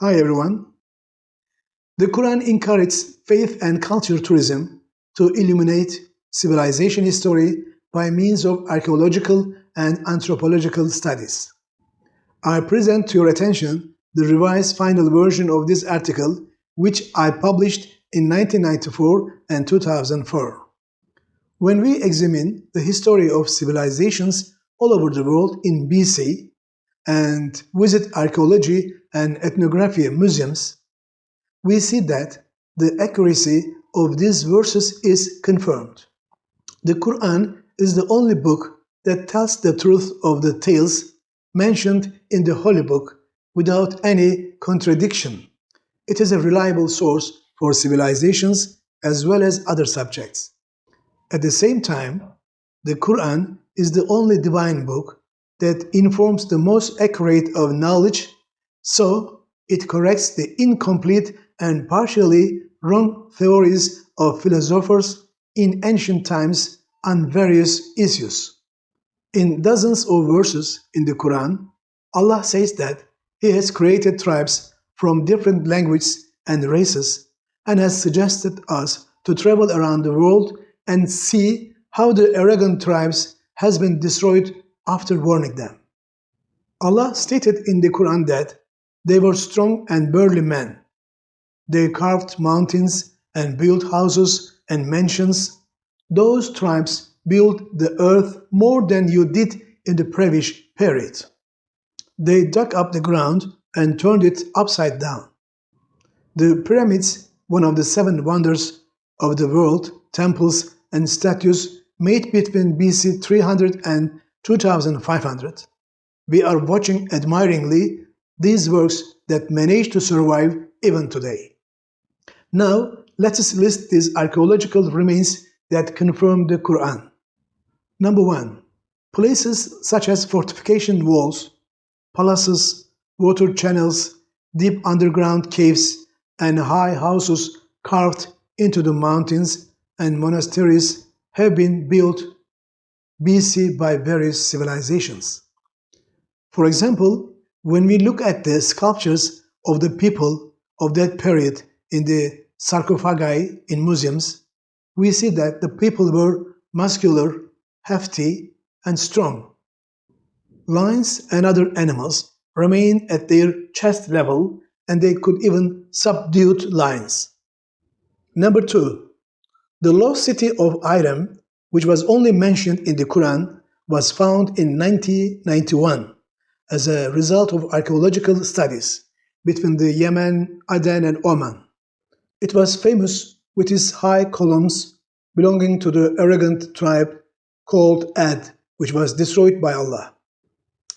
Hi everyone. The Quran encourages faith and culture tourism to illuminate civilization history by means of archaeological and anthropological studies. I present to your attention the revised final version of this article, which I published in 1994 and 2004. When we examine the history of civilizations all over the world in BC and visit archaeology and ethnography museums, we see that the accuracy of these verses is confirmed. The Quran is the only book that tells the truth of the tales mentioned in the Holy Book without any contradiction. It is a reliable source for civilizations as well as other subjects. At the same time, the Quran is the only divine book that informs the most accurate of knowledge, so it corrects the incomplete and partially wrong theories of philosophers in ancient times on various issues. In dozens of verses in the Quran, Allah says that He has created tribes from different languages and races and has suggested us to travel around the world and see how the arrogant tribes has been destroyed after warning them. Allah stated in the Quran that they were strong and burly men. They carved mountains and built houses and mansions. Those tribes built the earth more than you did in the previous period. They dug up the ground and turned it upside down. The pyramids, one of the seven wonders of the world, temples and statues made between BC 300 and 2500. We are watching admiringly these works that manage to survive even today. Now, let us list these archaeological remains that confirm the Quran. Number 1. Places such as fortification walls, palaces, water channels, deep underground caves, and high houses carved into the mountains and monasteries have been built BC by various civilizations. For example, when we look at the sculptures of the people of that period in the sarcophagi in museums, we see that the people were muscular, hefty, and strong. Lions and other animals remained at their chest level, and they could even subdue lions. Number 2. The lost city of Iram, which was only mentioned in the Quran, was found in 1991 as a result of archaeological studies between the Yemen, Aden, and Oman. It was famous with its high columns belonging to the arrogant tribe called Ad, which was destroyed by Allah.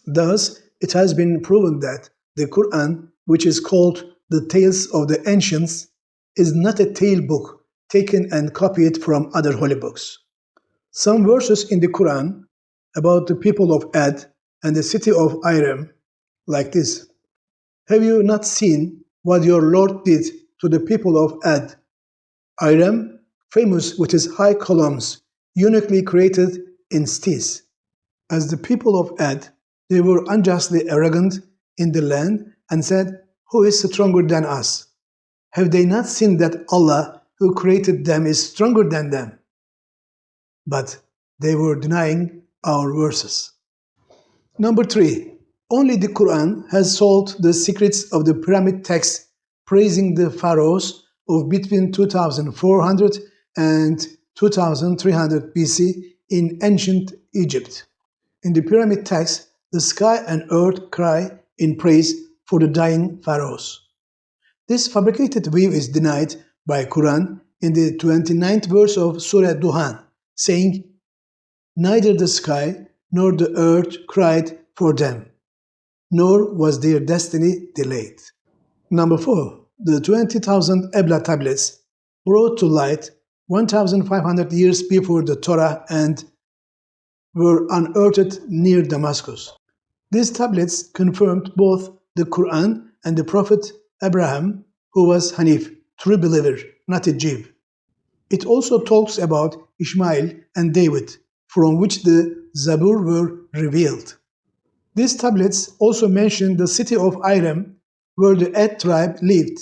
Thus, it has been proven that the Quran, which is called the Tales of the Ancients, is not a tale book taken and copied from other holy books. Some verses in the Quran about the people of Ad and the city of Iram, like this: Have you not seen what your Lord did to the people of Ad? Iram, famous with his high columns, uniquely created in Stis. As the people of Ad, they were unjustly arrogant in the land and said, Who is stronger than us? Have they not seen that Allah, who created them, is stronger than them? But they were denying our verses. Number 3. Only the Quran has solved the secrets of the pyramid text praising the pharaohs of between 2400 and 2300 BC in ancient Egypt. In the pyramid text, the sky and earth cry in praise for the dying pharaohs. This fabricated view is denied by Quran in the 29th verse of Surah Duhan, saying, Neither the sky nor the earth cried for them, nor was their destiny delayed. Number 4. The 20,000 Ebla Tablets brought to light 1,500 years before the Torah and were unearthed near Damascus. These tablets confirmed both the Quran and the Prophet Abraham, who was Hanif, true believer, not a Jew. It also talks about Ishmael and David, from which the Zabur were revealed. These tablets also mention the city of Iram where the Ad tribe lived.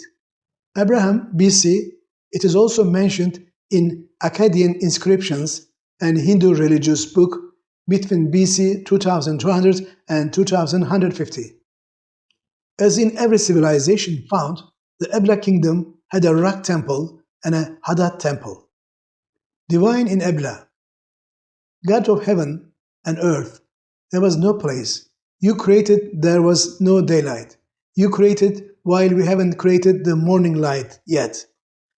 Abraham BC, it is also mentioned in Akkadian inscriptions and Hindu religious book between BC 2200 and 2150. As in every civilization found, the Ebla kingdom had a rock temple and a Hadad temple. Divine in Ebla, God of heaven and earth, there was no place. You created, there was no daylight. You created while we haven't created the morning light yet.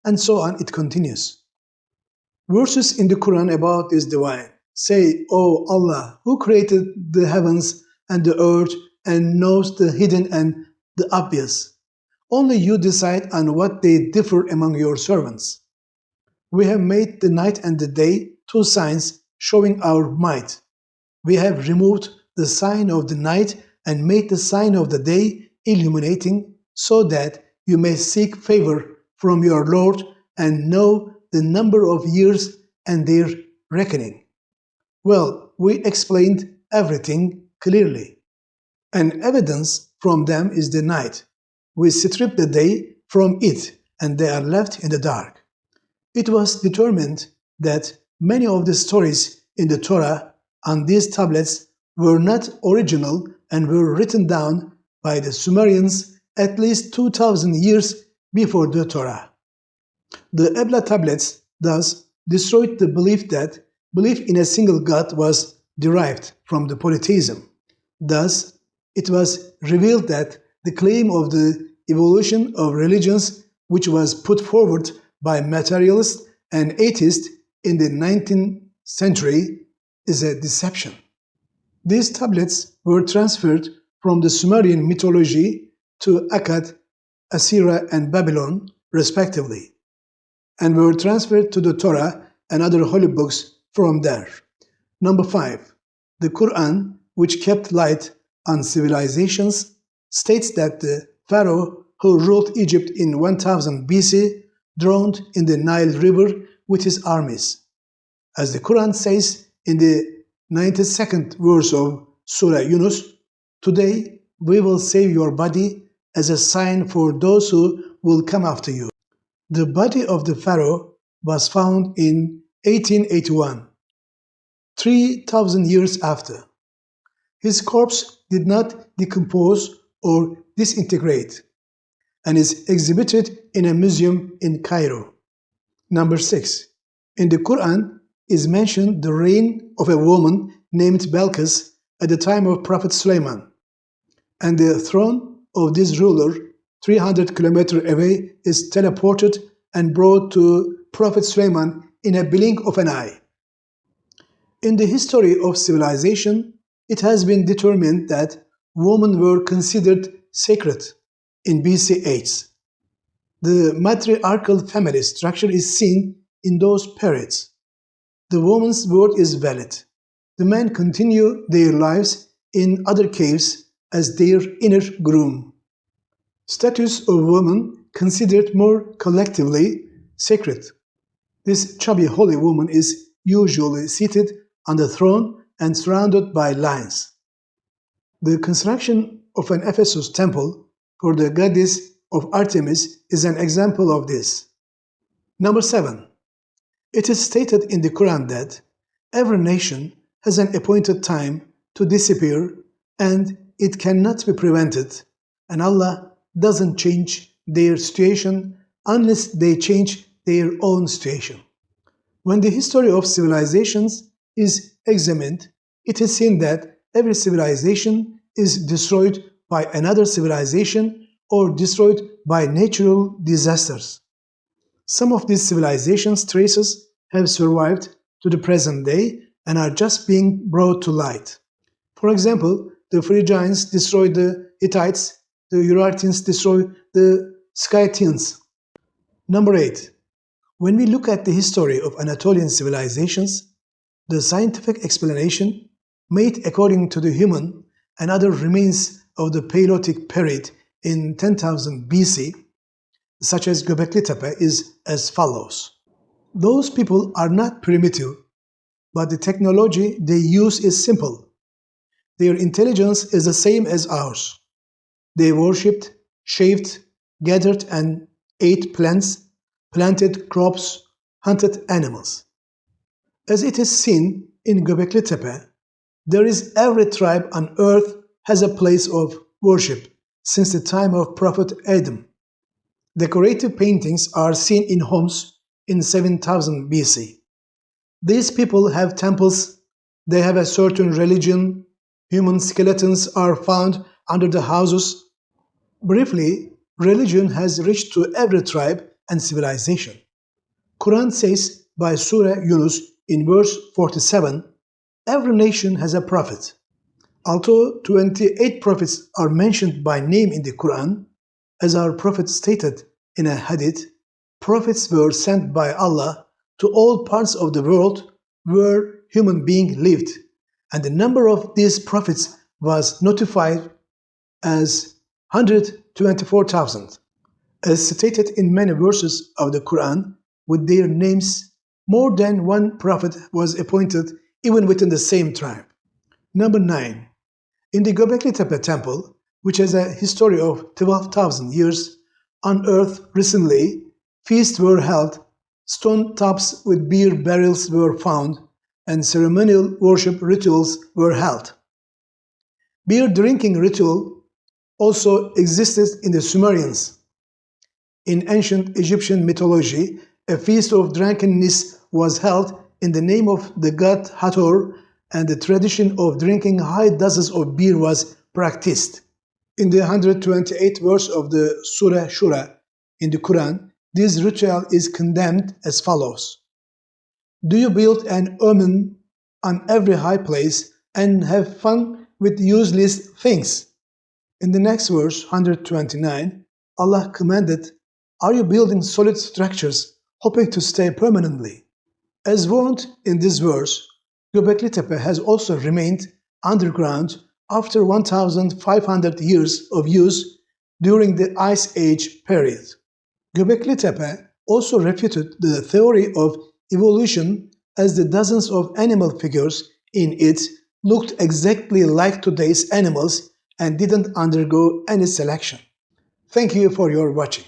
And so on, it continues. Verses in the Quran about this divine say, O Allah, who created the heavens and the earth and knows the hidden and the obvious. Only you decide on what they differ among your servants. We have made the night and the day two signs showing our might. We have removed the sign of the night and made the sign of the day illuminating, so that you may seek favor from your Lord and know the number of years and their reckoning. Well, we explained everything clearly. And evidence from them is the night. We strip the day from it, and they are left in the dark. It was determined that many of the stories in the Torah on these tablets were not original and were written down by the Sumerians at least 2,000 years before the Torah. The Ebla Tablets thus destroyed the belief that belief in a single God was derived from the polytheism. Thus, it was revealed that the claim of the evolution of religions, which was put forward by materialists and atheists in the 19th century, is a deception. These tablets were transferred from the Sumerian mythology to Akkad, Assyria, and Babylon, respectively, and were transferred to the Torah and other holy books from there. Number 5. The Quran, which kept light on civilizations, states that the Pharaoh who ruled Egypt in 1000 BC drowned in the Nile River with his armies. As the Quran says in the 92nd verse of Surah Yunus, today we will save your body as a sign for those who will come after you. The body of the Pharaoh was found in 1881, 3,000 years after. His corpse did not decompose or disintegrate and is exhibited in a museum in Cairo. Number 6. In the Quran is mentioned the reign of a woman named Belkis at the time of Prophet Sulaiman, and the throne of this ruler 300 kilometers away is teleported and brought to Prophet Sulaiman in a blink of an eye. In the history of civilization, it has been determined that women were considered sacred in BC age. The matriarchal family structure is seen in those periods. The woman's word is valid. The men continue their lives in other caves as their inner groom. Status of women considered more collectively sacred. This chubby holy woman is usually seated on the throne and surrounded by lions. The construction of an Ephesus temple for the goddess of Artemis is an example of this. Number 7. It is stated in the Quran that every nation has an appointed time to disappear and it cannot be prevented, and Allah doesn't change their situation unless they change their own situation. When the history of civilizations is examined, it is seen that every civilization is destroyed by another civilization or destroyed by natural disasters. Some of these civilizations' traces have survived to the present day and are just being brought to light. For example, the Phrygians destroyed the Hittites, the Urartians destroyed the Scythians. Number 8. When we look at the history of Anatolian civilizations, the scientific explanation made according to the human and other remains of the Paleolithic period in 10,000 BC, such as Göbekli Tepe, is as follows. Those people are not primitive, but the technology they use is simple. Their intelligence is the same as ours. They worshipped shaved, gathered and ate plants, planted crops, hunted animals. As it is seen in Göbekli Tepe, there is every tribe on earth has a place of worship since the time of Prophet Adam. Decorative paintings are seen in homes in 7000 BC. These people have temples, they have a certain religion, human skeletons are found under the houses. Briefly, religion has reached to every tribe and civilization. Quran says by Surah Yunus in verse 47, every nation has a prophet. Although 28 prophets are mentioned by name in the Quran, as our prophet stated in a hadith, prophets were sent by Allah to all parts of the world where human beings lived, and the number of these prophets was notified as 124,000. As stated in many verses of the Quran with their names, more than one prophet was appointed even within the same tribe. Number 9. In the Göbekli Tepe temple, which has a history of 12,000 years, unearthed recently, feasts were held, stone tops with beer barrels were found, and ceremonial worship rituals were held. Beer drinking ritual also existed in the Sumerians. In ancient Egyptian mythology, a feast of drunkenness was held in the name of the god Hathor, and the tradition of drinking high doses of beer was practiced. In the 128th verse of the Surah Shura in the Quran, this ritual is condemned as follows. Do you build an omen on every high place and have fun with useless things? In the next verse, 129, Allah commanded, are you building solid structures, hoping to stay permanently? As warned in this verse, Göbekli Tepe has also remained underground after 1,500 years of use during the Ice Age period. Göbekli Tepe also refuted the theory of evolution as the dozens of animal figures in it looked exactly like today's animals and didn't undergo any selection. Thank you for your watching.